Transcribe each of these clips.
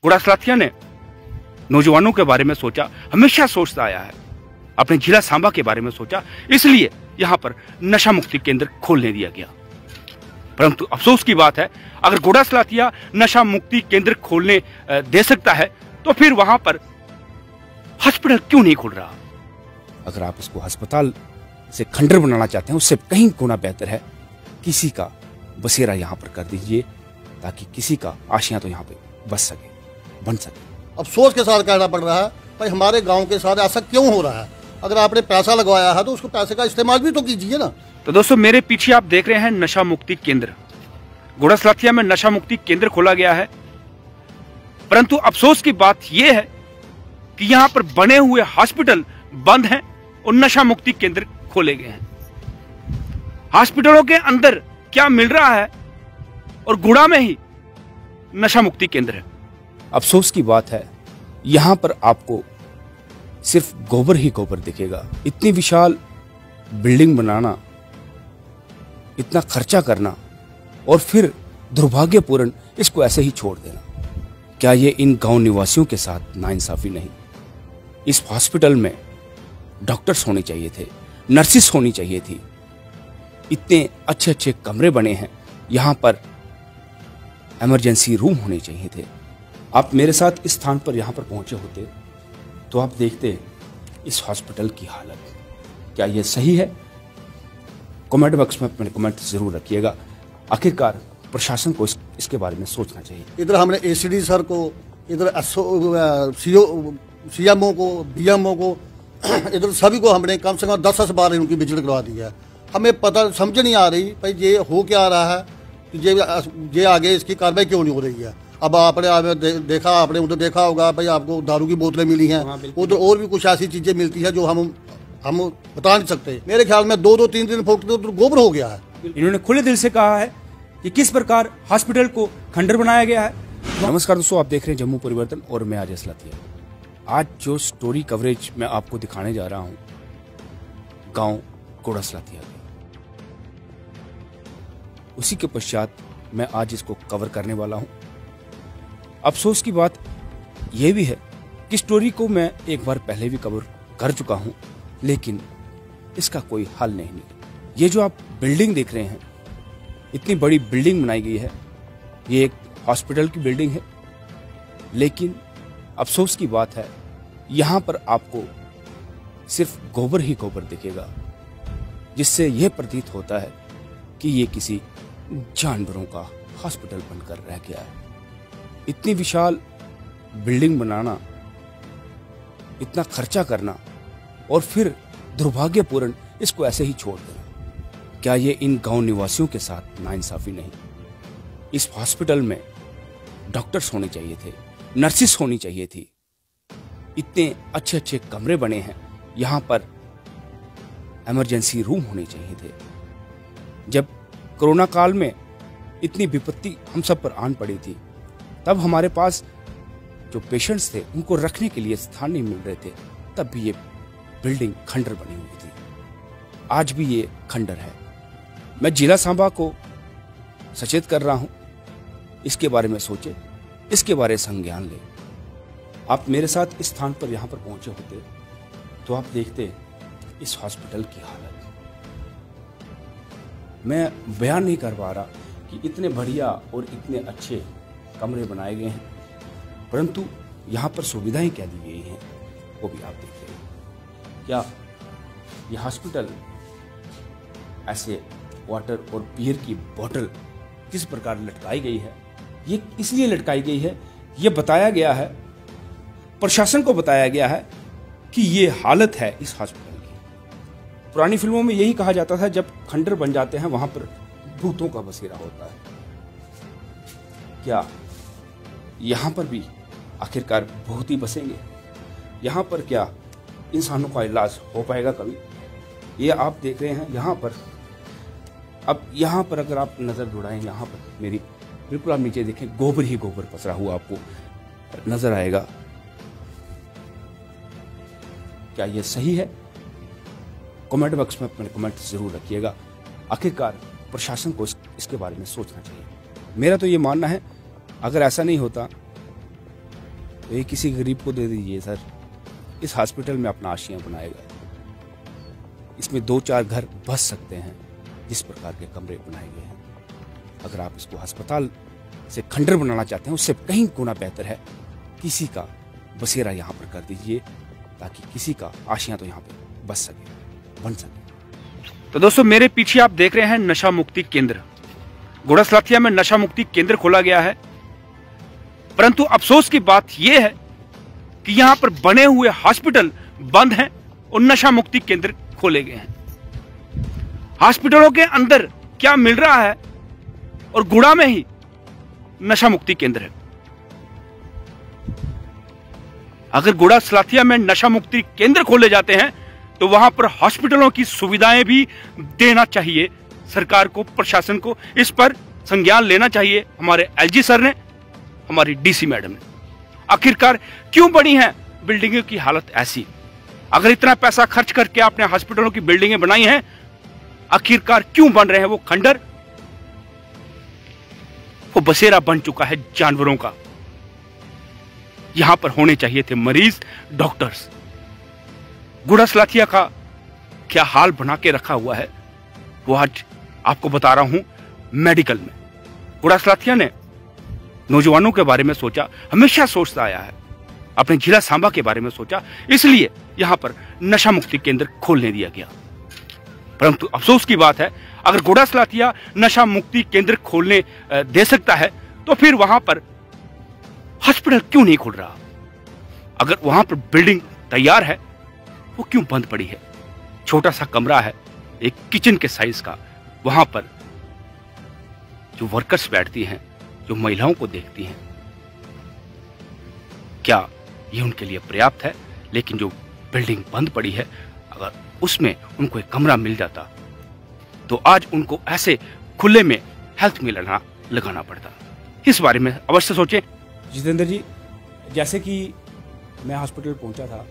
गुड़ा सलाथिया ने नौजवानों के बारे में सोचा, हमेशा सोचता आया है, अपने जिला सांबा के बारे में सोचा, इसलिए यहां पर नशा मुक्ति केंद्र खोलने दिया गया। परंतु अफसोस की बात है, अगर गुड़ा सलाथिया नशा मुक्ति केंद्र खोलने दे सकता है तो फिर वहां पर हॉस्पिटल क्यों नहीं खुल रहा? अगर आप इसको अस्पताल से खंडर बनाना चाहते हैं, उससे कहीं गुना बेहतर है किसी का बसेरा यहां पर कर दीजिए, ताकि किसी का आशियां तो यहां पे बच सके, बन सके। अफसोस के साथ कहना पड़ रहा है भाई, हमारे गांव के साथ ऐसा क्यों हो रहा है? अगर आपने पैसा लगवाया है तो उसको पैसे का इस्तेमाल भी तो कीजिए ना। तो दोस्तों, मेरे पीछे आप देख रहे हैं नशा मुक्ति केंद्र। गुड़ा सलाथिया में नशा मुक्ति केंद्र खोला गया है, परंतु अफसोस की बात यह है कि यहां पर बने हुए हॉस्पिटल बंद हैं और नशा मुक्ति केंद्र खोले गए हैं। हॉस्पिटलों के अंदर क्या मिल रहा है और गुड़ा में ही नशा मुक्ति केंद्र है। अफसोस की बात है, यहां पर आपको सिर्फ गोबर ही गोबर दिखेगा। इतनी विशाल बिल्डिंग बनाना, इतना खर्चा करना और फिर दुर्भाग्यपूर्ण इसको ऐसे ही छोड़ देना, क्या ये इन गांव निवासियों के साथ नाइंसाफी नहीं? इस हॉस्पिटल में डॉक्टर्स होने चाहिए थे, नर्सिस होनी चाहिए थी, इतने अच्छे अच्छे कमरे बने हैं, यहां पर इमरजेंसी रूम होने चाहिए थे। आप मेरे साथ इस स्थान पर यहां पर पहुंचे होते तो आप देखते इस हॉस्पिटल की हालत। क्या यह सही है? कमेंट बॉक्स में अपने कमेंट जरूर रखिएगा। आखिरकार प्रशासन को इसके बारे में सोचना चाहिए। इधर हमने एसीडी सर को, इधर सीएमओ को, बीएमओ को, इधर सभी को हमने कम से कम 10 बार उनकी विजिट करवा दी है। हमें पता समझ नहीं आ रही भाई ये हो क्या रहा है, ये आगे इसकी कार्रवाई क्यों नहीं हो रही है। अब आपने देखा, आपने उधर देखा होगा भाई, आपको दारू की बोतलें मिली हैं, उधर और भी कुछ ऐसी चीजें मिलती है जो हम बता नहीं सकते। मेरे ख्याल में 2-2 3 दिन फोकते तो गोबर हो गया है। इन्होंने खुले दिल से कहा है कि किस प्रकार हॉस्पिटल को खंडर बनाया गया है। नमस्कार दोस्तों, आप देख रहे हैं जम्मू परिवर्तन और मैं अजय सलाथिया। आज जो स्टोरी कवरेज मैं आपको दिखाने जा रहा हूं, गांव गुड़ा सलाथिया की, उसी के पश्चात मैं आज इसको कवर करने वाला हूं। अफसोस की बात यह भी है कि स्टोरी को मैं एक बार पहले भी कवर कर चुका हूं, लेकिन इसका कोई हल नहीं निकला। ये जो आप बिल्डिंग देख रहे हैं, इतनी बड़ी बिल्डिंग बनाई गई है, ये एक हॉस्पिटल की बिल्डिंग है, लेकिन अफसोस की बात है, यहां पर आपको सिर्फ गोबर ही गोबर दिखेगा, जिससे यह प्रतीत होता है कि ये किसी जानवरों का हॉस्पिटल बनकर रह गया है। इतनी विशाल बिल्डिंग बनाना, इतना खर्चा करना और फिर दुर्भाग्यपूर्ण इसको ऐसे ही छोड़ देना, क्या ये इन गांव निवासियों के साथ नाइंसाफी नहीं? इस हॉस्पिटल में डॉक्टर्स होने चाहिए थे, नर्सिस होनी चाहिए थी, इतने अच्छे अच्छे कमरे बने हैं, यहां पर इमरजेंसी रूम होने चाहिए थे। जब कोरोना काल में इतनी विपत्ति हम सब पर आन पड़ी थी, तब हमारे पास जो पेशेंट्स थे उनको रखने के लिए स्थान नहीं मिल रहे थे, तब भी ये बिल्डिंग खंडर बनी हुई थी। आज भी ये खंडर है। मैं जिला सांबा को सचेत कर रहा हूं, इसके बारे में सोचे, इसके बारे में संज्ञान ले। आप मेरे साथ इस स्थान पर यहां पर पहुंचे होते तो आप देखते इस हॉस्पिटल की हालत। मैं बयान नहीं कर पा रहा कि इतने बढ़िया और इतने अच्छे कमरे बनाए गए हैं, परंतु यहां पर सुविधाएं क्या दी गई हैं वो भी आप देख रहे हैं। क्या यह हॉस्पिटल ऐसे वाटर और बियर की बोतल किस प्रकार लटकाई गई है? ये इसलिए लटकाई गई है, ये बताया गया है, प्रशासन को बताया गया है कि ये हालत है इस हॉस्पिटल की। पुरानी फिल्मों में यही कहा जाता था, जब खंडर बन जाते हैं वहां पर भूतों का बसेरा होता है। क्या यहां पर भी आखिरकार भूत ही बसेंगे? यहां पर क्या इंसानों का इलाज हो पाएगा कभी? ये आप देख रहे हैं यहां पर। अब यहां पर अगर आप नजर दौड़ाएं, यहां पर मेरी बिल्कुल आप नीचे देखें, गोबर ही गोबर पसरा हुआ आपको नजर आएगा। क्या यह सही है? कमेंट बॉक्स में अपने कमेंट जरूर रखिएगा। आखिरकार प्रशासन को इसके बारे में सोचना चाहिए। मेरा तो ये मानना है, अगर ऐसा नहीं होता तो ये किसी गरीब को दे दीजिए सर, इस हॉस्पिटल में अपना आशियां बनाएगा। इसमें 2-4 घर बस सकते हैं जिस प्रकार के कमरे बनाए गए हैं। अगर आप इसको अस्पताल से खंडर बनाना चाहते हैं, उससे कहीं गुना बेहतर है किसी का बसेरा यहाँ पर कर दीजिए, ताकि किसी का आशियां तो यहाँ पे बस सके, बन सके। तो दोस्तों, मेरे पीछे आप देख रहे हैं नशा मुक्ति केंद्र। गुड़ासलाथिया में नशा मुक्ति केंद्र खोला गया है, परंतु अफसोस की बात यह है कि यहां पर बने हुए हॉस्पिटल बंद हैं और नशा मुक्ति केंद्र खोले गए हैं। हॉस्पिटलों के अंदर क्या मिल रहा है और गुड़ा में ही नशा मुक्ति केंद्र है। अगर गुड़ासलाथिया में नशा मुक्ति केंद्र खोले जाते हैं तो वहां पर हॉस्पिटलों की सुविधाएं भी देना चाहिए सरकार को, प्रशासन को। इस पर संज्ञान लेना चाहिए हमारे एलजी सर ने, हमारी डीसी मैडम ने। आखिरकार क्यों बनी है बिल्डिंगों की हालत ऐसी? अगर इतना पैसा खर्च करके आपने हॉस्पिटलों की बिल्डिंगें बनाई हैं, आखिरकार क्यों बन रहे हैं वो खंडर? वो बसेरा बन चुका है जानवरों का। यहां पर होने चाहिए थे मरीज, डॉक्टर्स। गुड़ासलाथिया का क्या हाल बना के रखा हुआ है वो आज आपको बता रहा हूं मेडिकल में। गुड़ासलाथिया ने नौजवानों के बारे में सोचा, हमेशा सोचता आया है, अपने जिला सांबा के बारे में सोचा, इसलिए यहां पर नशा मुक्ति केंद्र खोलने दिया गया। परंतु अफसोस की बात है, अगर गुड़ासलाथिया नशा मुक्ति केंद्र खोलने दे सकता है तो फिर वहां पर हॉस्पिटल क्यों नहीं खुल रहा? अगर वहां पर बिल्डिंग तैयार है, वो क्यों बंद पड़ी है? छोटा सा कमरा है, एक किचन के साइज का, वहां पर जो वर्कर्स बैठती हैं, जो महिलाओं को देखती हैं, क्या ये उनके लिए पर्याप्त है? लेकिन जो बिल्डिंग बंद पड़ी है, अगर उसमें उनको एक कमरा मिल जाता तो आज उनको ऐसे खुले में हेल्थ में लगाना पड़ता। इस बारे में अवश्य सोचें। जितेंद्र जी, जैसे कि मैं हॉस्पिटल पहुंचा था,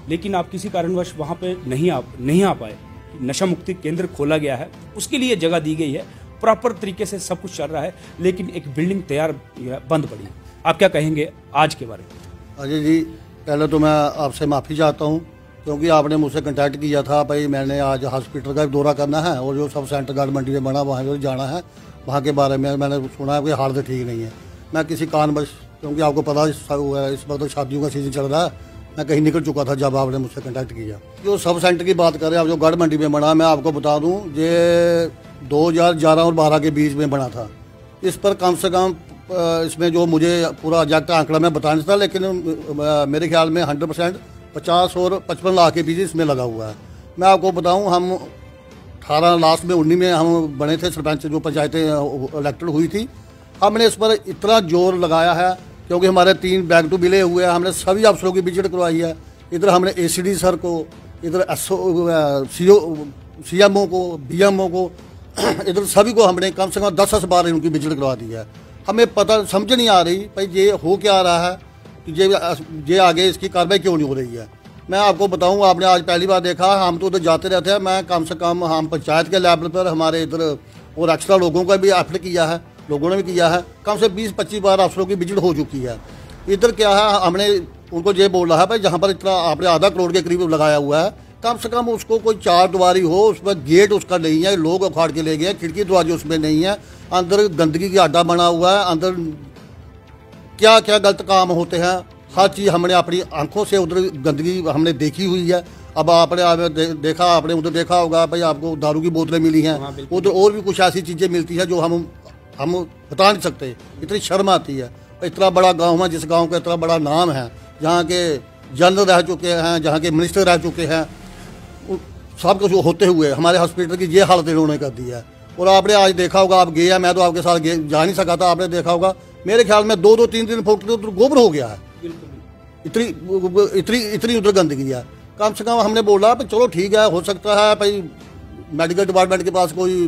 लेकिन आप किसी कारणवश वहां पे नहीं आ पाए। नशा मुक्ति केंद्र खोला गया है, उसके लिए जगह दी गई है, प्रॉपर तरीके से सब कुछ चल रहा है, लेकिन एक बिल्डिंग तैयार बंद पड़ी है। आप क्या कहेंगे आज के बारे में? अजय जी, पहले तो मैं आपसे माफ़ी चाहता हूं, क्योंकि आपने मुझसे कांटेक्ट किया था, भाई मैंने आज हॉस्पिटल का दौरा करना है और जो सब सेंटर गार्ड मंडी में बना वहाँ पर जाना है, वहाँ के बारे में मैंने सुना है कि हालत ठीक नहीं है। मैं किसी कारणवश, क्योंकि आपको पता है इस वक्त शादियों का सीजन चल रहा है, मैं कहीं निकल चुका था जब आपने मुझसे कांटेक्ट किया। जो सब सेंटर की बात करें, आप जो गार्ड मंडी में बना, मैं आपको बता दूं ये 2011 और 12 के बीच में बना था। इस पर कम से कम इसमें जो मुझे पूरा एग्जैक्ट आंकड़ा मैं बता नहीं सकता, लेकिन मेरे ख्याल में 100% 50 और 55 लाख के बीच इसमें लगा हुआ है। मैं आपको बताऊं, हम 18 लास्ट में 19 में हम बने थे सरपंच, जो पंचायतें इलेक्टेड हुई थी। हमने इस पर इतना जोर लगाया है, क्योंकि हमारे 3 बैग टू बिले हुए हैं, हमने सभी अफसरों की विजिट करवाई है। इधर हमने ACD सर को, इधर CMO को, BMO को, इधर सभी को हमने कम से कम 10 बार उनकी विजिट करवा दी है। हमें पता समझ नहीं आ रही भाई ये हो क्या रहा है, कि ये आगे इसकी कार्रवाई क्यों नहीं हो रही है। मैं आपको बताऊं, आपने आज पहली बार देखा, हम तो उधर जाते रहते हैं। मैं कम से कम हम पंचायत के लेवल पर हमारे इधर और एक्स्ट्रा लोगों का भी एफर्ट किया है, लोगों ने भी किया है। कम से 20-25 बार अफसरों की विजिट हो चुकी है। इधर क्या है, हमने उनको ये बोल रहा है भाई जहाँ पर इतना आपने आधा करोड़ के करीब लगाया हुआ है, कम से कम उसको कोई 4 दीवारी हो, उसमें गेट उसका नहीं है, लोग उखाड़ के ले गए, खिड़की दरवाजे उसमें नहीं है, अंदर गंदगी का अड्डा बना हुआ है, अंदर क्या क्या गलत काम होते हैं, हर चीज़ हमने अपनी आंखों से उधर गंदगी हमने देखी हुई है। अब आपने देखा, आपने उधर देखा होगा भाई, आपको दारू की बोतलें मिली हैं, उधर और भी कुछ ऐसी चीज़ें मिलती हैं जो हम बता नहीं सकते। इतनी शर्म आती है। इतना बड़ा गांव है, जिस गांव का इतना बड़ा नाम है, जहाँ के जनरल रह चुके हैं, जहाँ के मिनिस्टर रह चुके हैं, सब कुछ होते हुए हमारे हॉस्पिटल की ये हालत इन्होंने कर दी है। और आपने आज देखा होगा, आप गए हैं, मैं तो आपके साथ जा नहीं सका था, आपने देखा होगा, मेरे ख्याल में 2-3 दिन फुट उधर गोबर हो गया है। इतनी उधर गंदगी है। कम से कम हमने बोला भाई चलो ठीक है, हो सकता है भाई मेडिकल डिपार्टमेंट के पास कोई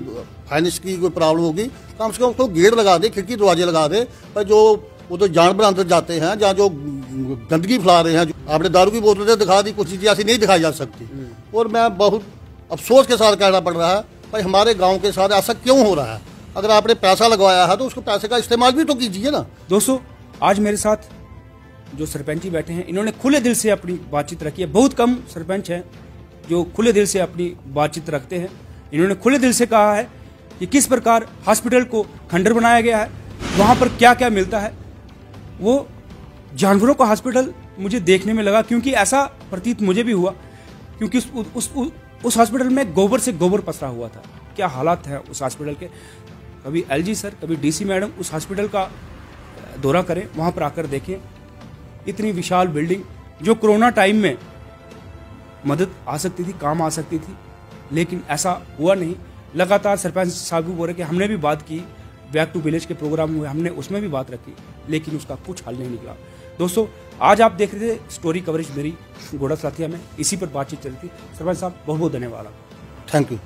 फाइनेंस की कोई प्रॉब्लम होगी, कम से कम उसको गेट लगा दे, खिड़की दरवाजे लगा दे। पर जो उधर जानवर अंदर जाते हैं, जहाँ जो गंदगी फैला रहे हैं, आपने दारू की बोतलें दिखा दी, कुछ चीज़ें ऐसी नहीं दिखाई जा सकती। और मैं बहुत अफसोस के साथ कहना पड़ रहा है भाई हमारे गांव के साथ ऐसा क्यों हो रहा है। अगर आपने पैसा लगवाया है तो उसको पैसे का इस्तेमाल भी तो कीजिए ना। दोस्तों, आज मेरे साथ जो सरपंच बैठे हैं, इन्होंने खुले दिल से अपनी बातचीत रखी है। बहुत कम सरपंच हैं जो खुले दिल से अपनी बातचीत रखते हैं। इन्होंने खुले दिल से कहा है कि किस प्रकार हॉस्पिटल को खंडर बनाया गया है, वहाँ पर क्या क्या मिलता है। वो जानवरों का हॉस्पिटल मुझे देखने में लगा, क्योंकि ऐसा प्रतीत मुझे भी हुआ, क्योंकि उस हॉस्पिटल में गोबर से गोबर पसरा हुआ था। क्या हालात हैं उस हॉस्पिटल के। कभी एलजी सर, कभी डीसी मैडम उस हॉस्पिटल का दौरा करें, वहाँ पर आकर देखें। इतनी विशाल बिल्डिंग जो कोरोना टाइम में मदद आ सकती थी, काम आ सकती थी, लेकिन ऐसा हुआ नहीं। लगातार सरपंच साहब भी बोल रहे कि हमने भी बात की, बैक टू विलेज के प्रोग्राम हुए, हमने उसमें भी बात रखी, लेकिन उसका कुछ हल नहीं निकला। दोस्तों, आज आप देख रहे थे स्टोरी कवरेज मेरी घोड़ा साथिया में, इसी पर बातचीत चली थी। सरपंच साहब बहुत बहुत धन्यवाद। Thank you.